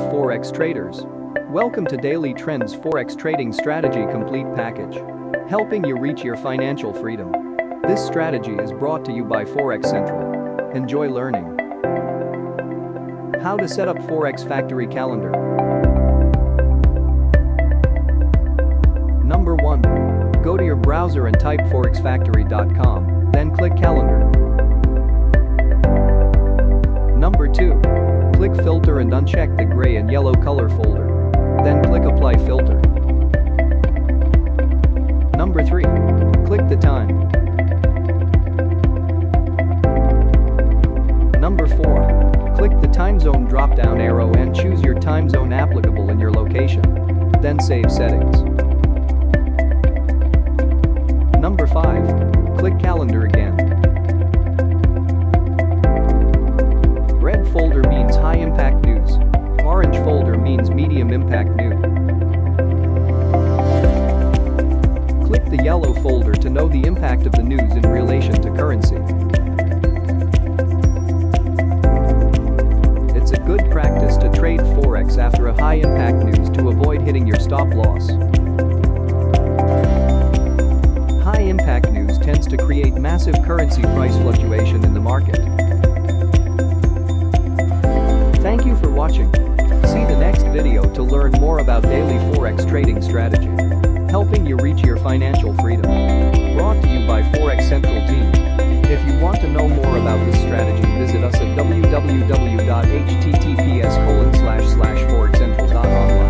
Forex traders. Welcome to Daily Trends Forex Trading Strategy Complete Package, helping you reach your financial freedom. This strategy is brought to you by Forex Central. Enjoy learning. How to set up Forex Factory Calendar. Number 1. Go to your browser and type forexfactory.com, then click Calendar. Number 2. Click Filter and uncheck the gray and yellow color folder. Then click Apply Filter. Number 3. Click the time. Number 4. Click the time zone drop-down arrow and choose your time zone applicable in your location. Then save settings. Number 5. Click Calendar again. Red folder means high impact news. Orange folder means medium impact news. Click the yellow folder to know the impact of the news in relation to currency. It's a good practice to trade Forex after a high impact news to avoid hitting your stop loss. High impact news tends to create massive currency price fluctuation in the market. Thank you for watching. See the next video to learn more about daily Forex trading strategy, helping you reach your financial freedom. Brought to you by Forex Central team. If you want to know more about this strategy, visit us at www.https://forexcentral.online.